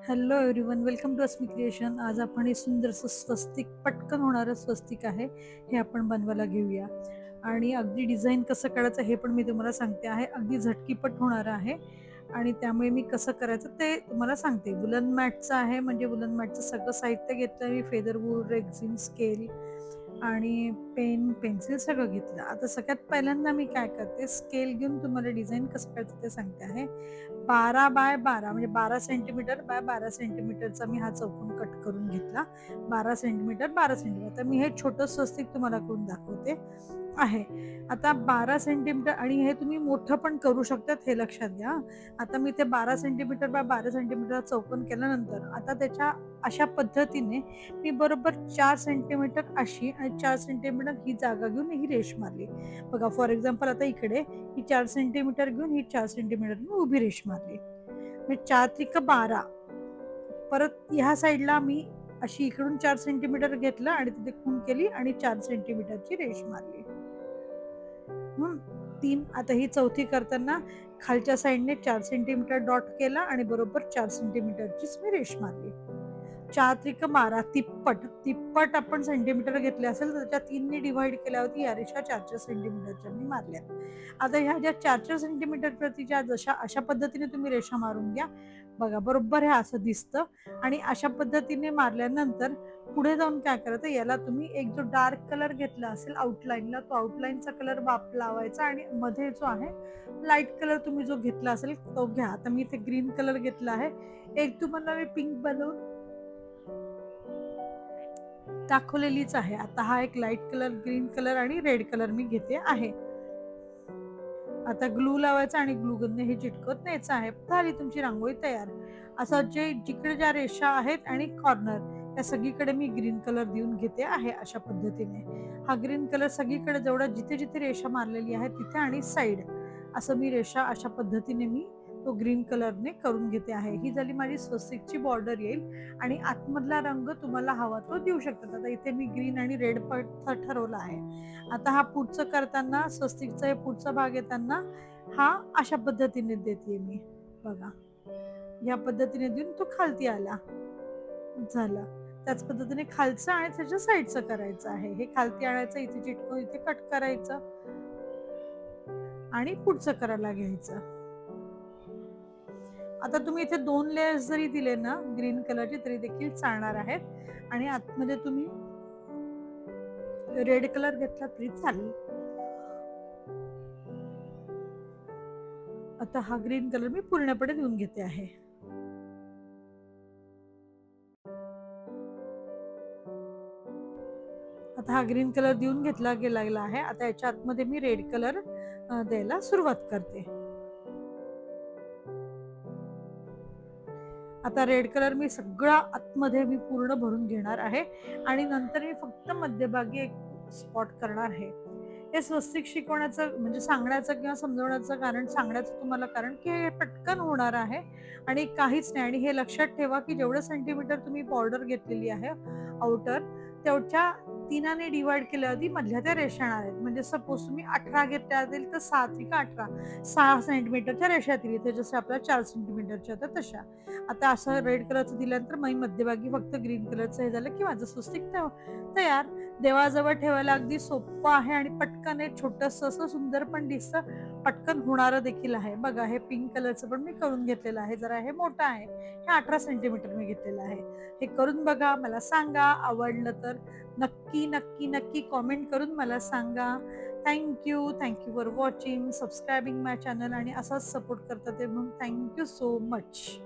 Hello everyone, welcome to Asmi creation. आज आपण हे सुंदरसं स्वस्तिक, पटकन होणारं स्वस्तिक आहे, हे आपण बनवायला घेऊया. आणि अगदी डिझाईन कसं काढायचं हे पण मी तुम्हाला सांगते आहे. अगदी झटकीपट होणारं आहे आणि त्यामुळे मी कसं करायचं ते तुम्हाला सांगते. वुलन मॅटचं आहे, म्हणजे वुलन मॅटचं सगळं साहित्य घेतलं मी. फेदरवूड, रेक्झिन, स्केल आणि पेन, पेन्सिल सगळं घेतलं. आता सगळ्यात पहिल्यांदा मी काय करते, स्केल घेऊन तुम्हाला डिझाईन कसं करायचं ते सांगते आहे. 12 बाय 12 म्हणजे 12 सेंटीमीटर बाय 12 सेंटीमीटरचा मी हा चौकोन कट करून घेतला. 12 सेंटीमीटर तर मी हे छोटं स्वस्तिक तुम्हाला करून दाखवते आहे. आता 12 सेंटीमीटर, आणि हे तुम्ही मोठं पण करू शकतात, हे लक्षात घ्या. आता मी ते 12 सेंटीमीटर बाय 12 सेंटीमीटर चौकोन केल्यानंतर आता त्याच्या अशा पद्धतीने मी बरोबर 4 सेंटीमीटर अशी आणि 4 सेंटीमीटर ही जागा घेऊन ही रेष मारली. बघा, फॉर एक्झाम्पल आता इकडे ही 4 सेंटीमीटर घेऊन ही 4 सेंटीमीटर उभी रेष मारली. म्हणजे 4 त्रिक 12. परत ह्या साईडला मी अशी इकडून 4 सेंटीमीटर घेतलं आणि तिथे खूण केली आणि 4 सेंटीमीटरची रेष मारली. 3. आता ही चौथी करताना खालच्या साईडने 4 सेंटीमीटर डॉट केला आणि बरोबर 4 सेंटीमीटरचीच मी रेष मारली. 4 त्रिक 12 तिप्पट आपण सेंटीमीटर घेतले असेल तर त्याच्या 3ने डिव्हाइड केल्यावरती या रेषा 4 सेंटीमीटरच्या मी मारल्या. आता ह्या ज्या 4 सेंटीमीटर प्रतिच्या जशा अशा पद्धतीने तुम्ही रेषा मारून घ्या. बघा, बरोबर हे असं दिसतं. आणि अशा पद्धतीने मारल्यानंतर पुढे जाऊन काय करायचं, याला तुम्ही एक जो डार्क कलर घेतला असेल आउटलाईनला, तो आउटलाईनचा कलर लावायचा आणि मध्ये जो आहे लाईट कलर तुम्ही जो घेतला असेल तो घ्या. आता मी इथे ग्रीन कलर घेतला आहे. एक तुम्हाला मी पिंक बनवून दाखवलेलीच आहे. आता हा एक लाईट कलर, ग्रीन कलर आणि रेड कलर मी घेते आहे. आता ग्लू लावायचा आणि ग्लू गनने हे चिटकवत न्यायचं आहे. झाली तुमची रांगोळी तयार. असं जिकडे ज्या रेषा आहेत आणि कॉर्नर या सगळीकडे मी ग्रीन कलर देऊन घेते आहे अशा पद्धतीने. हा ग्रीन कलर सगळीकडे जेवढं जिथे जिथे रेषा मारलेली आहे तिथे आणि साईड असं मी रेषा अशा पद्धतीने मी तो ग्रीन कलरने करून घेते आहे. ही झाली माझी स्वस्तिकची बॉर्डर येईल आणि आतमधला रंग तुम्हाला हवा तो देऊ शकतात. आता इथे मी ग्रीन आणि रेड ठरवला आहे. आता हा पुढचं करताना स्वस्तिकचा हे पुढचा भाग येताना हा अशा पद्धतीने देते मी. बघा, या पद्धतीने देऊन तो खालती आला. झाला. त्याच पद्धतीने खालचं आणि त्याच्या साईडचं करायचं आहे. हे खालती आणायचं, इथे चिटकून इथे कट करायचं आणि पुढचं करायला घ्यायचं. आता तुम्ही इथे 2 लेयर्स जरी दिले ना ग्रीन कलरचे तरी देखील चालणार आहेत. आणि आतमध्ये तुम्ही रेड कलर घेतला तरी चालेल. आता हा ग्रीन कलर मी पूर्णपणे देऊन घेते आहे. आता हा ग्रीन कलर देऊन घेतला गेलेला आहे. आता याच्या आतमध्ये मी रेड कलर द्यायला सुरुवात करते. आता रेड कलर मी सगळा आतमध्ये मी पूर्ण भरून घेणार आहे आणि नंतर मी फक्त मध्यभागी एक स्पॉट करणार आहे. हे स्वस्तिक शिकवण्याचं म्हणजे सांगण्याचं किंवा समजवण्याचं कारण, सांगण्याचं तुम्हाला कारण की हे पटकन होणार आहे आणि काहीच नाही. आणि हे लक्षात ठेवा की जेवढं सेंटीमीटर तुम्ही बॉर्डर घेतलेली आहे आउटर, तेवढ्या 3ने डिवाइड केल्यावरती मधल्या त्या रेषा येणार आहेत. म्हणजे सपोज तुम्ही 18 घेतल्या असतील तर 6 त्रिक 18 6 सेंटीमीटरच्या रेषा येतील इथे, जसं आपल्या 4 सेंटीमीटरच्या होत्या तशा. आता असं रेड कलरचं दिल्यानंतर मध्यभागी फक्त ग्रीन कलरचं हे झालं की माझं स्वस्तिक तयार. देवाजवळ ठेवायला अगदी सोपं आहे आणि पटकन आहे. छोटंसं असं सुंदर पण दिसतं, पटकन होणारं देखील आहे. बघा, हे पिंक कलरचं पण मी करून घेतलेलं आहे. जरा हे मोठं आहे. हे 18 सेंटीमीटर मी घेतलेलं आहे. हे करून बघा, मला सांगा. आवडलं तर नक्की नक्की नक्की कॉमेंट करून मला सांगा. Thank you for watching, सबस्क्रायबिंग my channel आणि असाच सपोर्ट करता ते म्हणून थँक्यू सो मच.